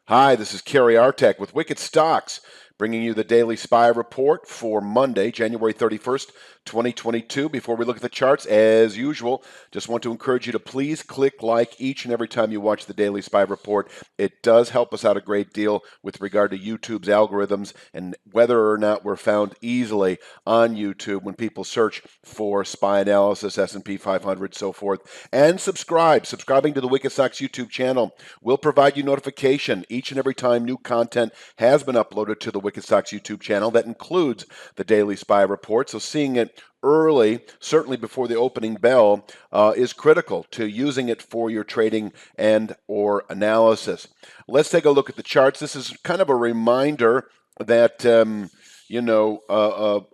Hi, this is Kerry Artek with Wicked Stocks, bringing you the Daily SPY report for Monday, January 31st, 2022. Before we look at the charts, as usual, just want to encourage you to please click like each and every time you watch the Daily SPY report. It does help us out a great deal with regard to YouTube's algorithms and whether or not we're found easily on YouTube when people search for SPY analysis, S&P 500, so forth. And subscribe. Subscribing to the Wicked Stocks YouTube channel will provide you notification each and every time new content has been uploaded to the Wicked Stocks YouTube channel. That includes the Daily SPY report. So seeing it early, certainly before the opening bell, is critical to using it for your trading and or analysis. Let's take a look at the charts. This is kind of a reminder that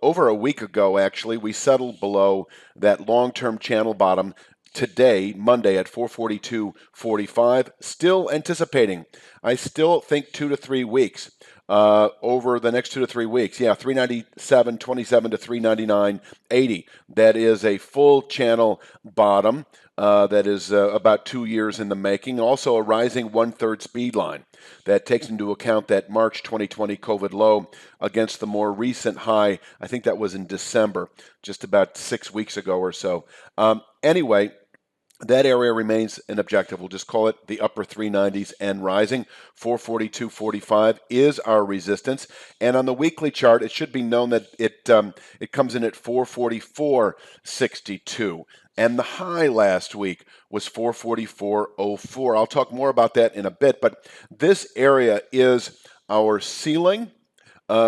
over a week ago, actually, we settled below that long-term channel bottom. Today, Monday at 442.45, still anticipating. I still think 2 to 3 weeks over the next 2 to 3 weeks. Yeah, 397.27 to 399.80. That is a full channel bottom. That is about 2 years in the making. Also, a rising 1/3 speed line that takes into account that March 2020 COVID low against the more recent high. I think that was in December, just about 6 weeks ago or so. Anyway, that area remains an objective. We'll just call it the upper 390s and rising. 442.45 is our resistance. And on the weekly chart, it should be known that it comes in at 444.62. And the high last week was 444.04. I'll talk more about that in a bit, but this area is our ceiling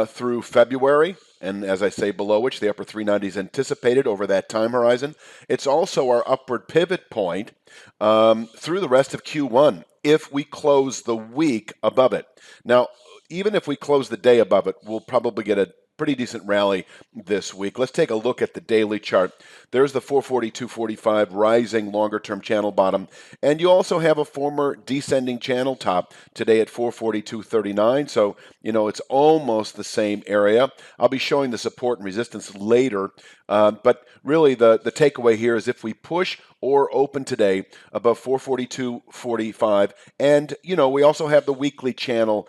through February, and as I say, below which the upper 390s anticipated over that time horizon. It's also our upward pivot point through the rest of Q1 if we close the week above it. Now, even if we close the day above it, we'll probably get a pretty decent rally this week. Let's take a look at the daily chart. There's the 442.45 rising longer-term channel bottom, and you also have a former descending channel top today at 442.39. So, it's almost the same area. I'll be showing the support and resistance later, but really the takeaway here is if we push or open today above 442.45, and we also have the weekly channel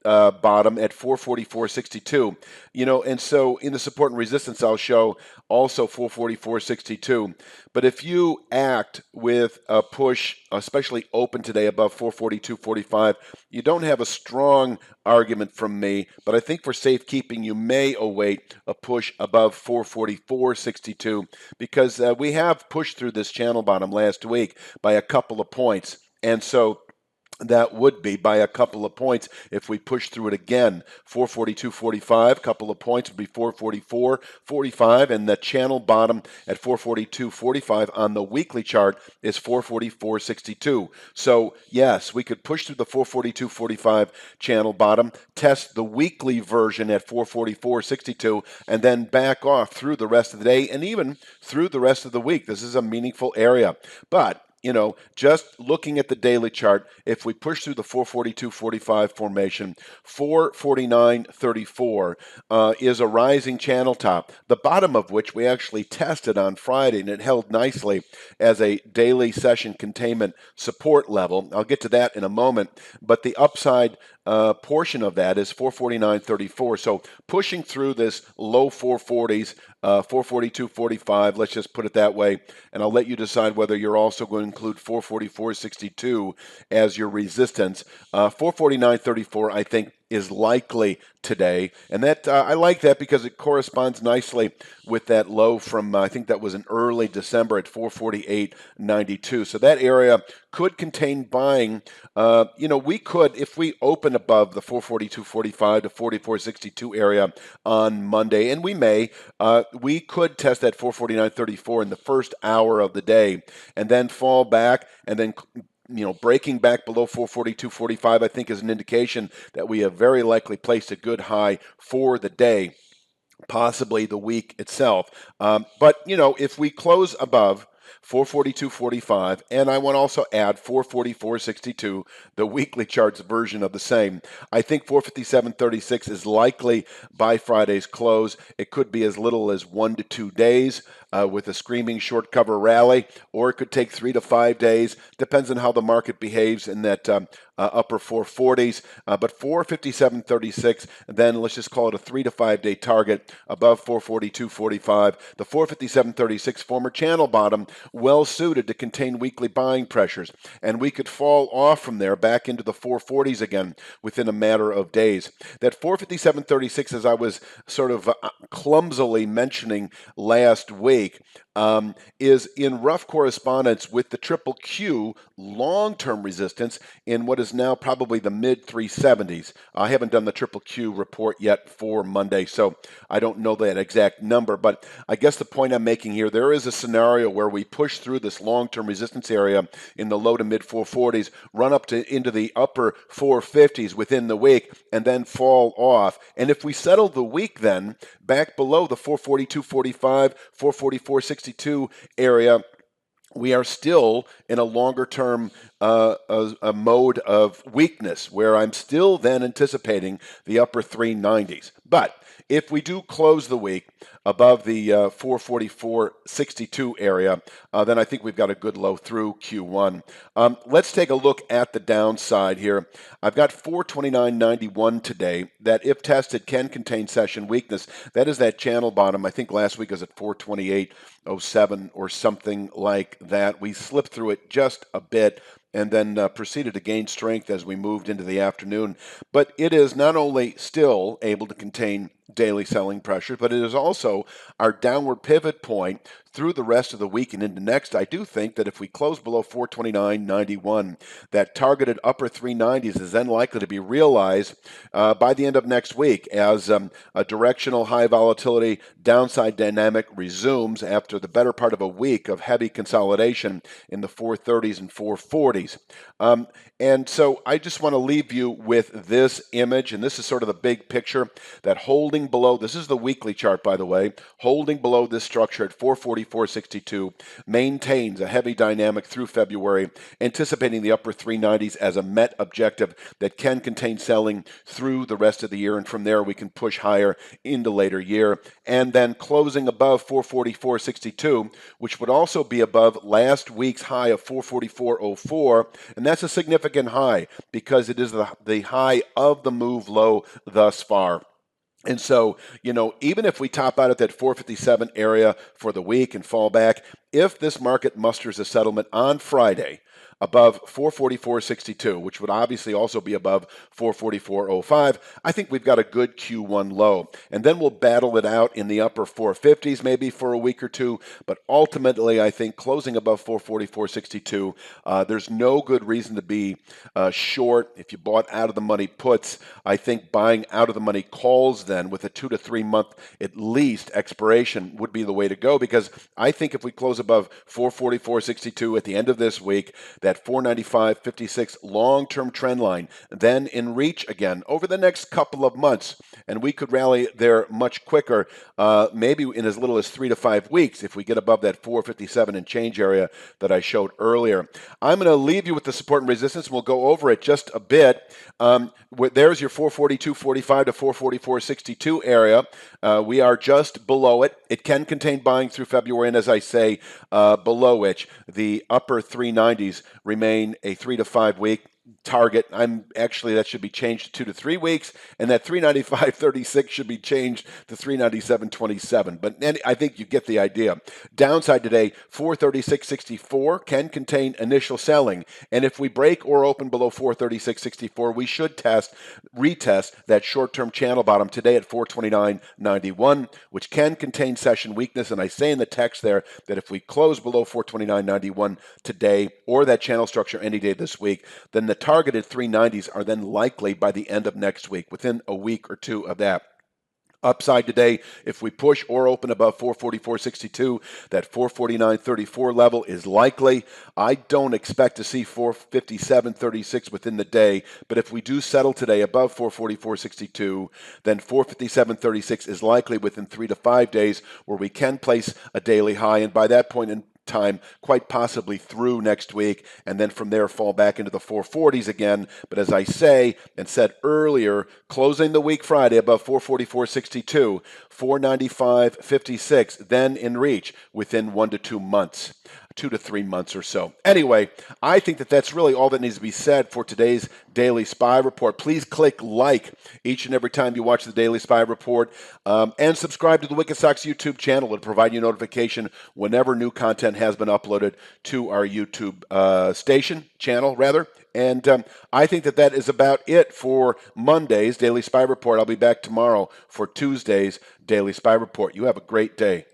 bottom at 444.62, and so in the support and resistance, I'll show also 444.62. But if you act with a push, especially open today above 442.45, you don't have a strong argument from me, but I think for safekeeping, you may await a push above 444.62 because we have pushed through this channel bottom last week by a couple of points. And so that would be by a couple of points if we push through it again. 442.45, couple of points would be 444.45, and the channel bottom at 442.45 on the weekly chart is 444.62. So yes, we could push through the 442.45 channel bottom, test the weekly version at 444.62, and then back off through the rest of the day and even through the rest of the week. This is a meaningful area. But just looking at the daily chart, if we push through the 442.45 formation, 449.34 is a rising channel top, the bottom of which we actually tested on Friday, and it held nicely as a daily session containment support level. I'll get to that in a moment, but the upside portion of that is 449.34. So pushing through this low 440s, 442.45, let's just put it that way, and I'll let you decide whether you're also going to include 444.62 as your resistance. 449.34, I think, is likely today, and that I like that because it corresponds nicely with that low from I think that was in early December at 448.92. So that area could contain buying. We could, if we open above the 442.45 to 44.62 area on Monday, and we may, we could test that 449.34 in the first hour of the day, and then fall back, and then breaking back below 442.45, I think, is an indication that we have very likely placed a good high for the day, possibly the week itself. But if we close above 442.45, and I want to also add 444.62, the weekly charts version of the same. I think 457.36 is likely by Friday's close. It could be as little as 1 to 2 days with a screaming short cover rally, or it could take 3 to 5 days. Depends on how the market behaves in that upper 440s. But 457.36, then let's just call it a 3 to 5 day target above 442.45. The 457.36 former channel bottom, well suited to contain weekly buying pressures, and we could fall off from there back into the 440s again within a matter of days. That 457.36, as I was sort of clumsily mentioning last week, is in rough correspondence with the triple Q long-term resistance in what is now probably the mid 370s. I haven't done the triple Q report yet for Monday, so I don't know that exact number, but I guess the point I'm making here, there is a scenario where we push through this long-term resistance area in the low to mid 440s, run up to into the upper 450s within the week, and then fall off. And if we settle the week then back below the 442.45, 444.62 area, we are still in a longer term a mode of weakness where I'm still then anticipating the upper 390s. But if we do close the week above the 444.62 area, then I think we've got a good low through Q1. Let's take a look at the downside here. I've got 429.91 today that, if tested, can contain session weakness. That is that channel bottom. I think last week was at 428.07 or something like that. We slipped through it just a bit and then proceeded to gain strength as we moved into the afternoon. But it is not only still able to contain daily selling pressure, but it is also our downward pivot point through the rest of the week and into next. I do think that if we close below 429.91, that targeted upper 390s is then likely to be realized by the end of next week as a directional high volatility downside dynamic resumes after the better part of a week of heavy consolidation in the 430s and 440s. And so I just want to leave you with this image, and this is sort of the big picture, that holding below, this is the weekly chart, by the way, holding below this structure at 444.62 maintains a heavy dynamic through February, anticipating the upper 390s as a met objective that can contain selling through the rest of the year, and from there we can push higher into later year, and then closing above 444.62, which would also be above last week's high of 444.04, and that's a significant high because it is the high of the move low thus far. And so, even if we top out at that 457 area for the week and fall back, if this market musters a settlement on Friday above 444.62, which would obviously also be above 444.05, I think we've got a good Q1 low. And then we'll battle it out in the upper 450s maybe for a week or two. But ultimately, I think closing above 444.62, there's no good reason to be short. If you bought out of the money puts, I think buying out of the money calls then with a 2 to 3 month at least expiration would be the way to go, because I think if we close above 444.62 at the end of this week, that 495.56 long-term trend line then in reach again over the next couple of months, and we could rally there much quicker, maybe in as little as 3 to 5 weeks if we get above that 457 and change area that I showed earlier. I'm going to leave you with the support and resistance. We'll go over it just a bit. There's your 442.45 to 444.62 area. We are just below it. It can contain buying through February, and as I say, below which the upper 390s remain a 3 to 5 week target. That should be changed to 2 to 3 weeks, and that 395.36 should be changed to 397.27. But I think you get the idea. Downside today, 436.64 can contain initial selling, and if we break or open below 436.64, we should retest that short-term channel bottom today at 429.91, which can contain session weakness. And I say in the text there that if we close below 429.91 today, or that channel structure any day this week, then the targeted 390s are then likely by the end of next week, within a week or two of that. Upside today, if we push or open above 444.62, that 449.34 level is likely. I don't expect to see 457.36 within the day, but if we do settle today above 444.62, then 457.36 is likely within 3 to 5 days, where we can place a daily high, and by that point in time, quite possibly through next week, and then from there fall back into the 440s again. But as I say and said earlier, closing the week Friday above 444.62, 495.56, then in reach within 1 to 2 months. 2 to 3 months or so. Anyway, I think that that's really all that needs to be said for today's Daily Spy Report. Please click like each and every time you watch the Daily Spy Report, and subscribe to the Wicked Sox YouTube channel. It'll provide you notification whenever new content has been uploaded to our YouTube channel, rather. And I think that that is about it for Monday's Daily Spy Report. I'll be back tomorrow for Tuesday's Daily Spy Report. You have a great day.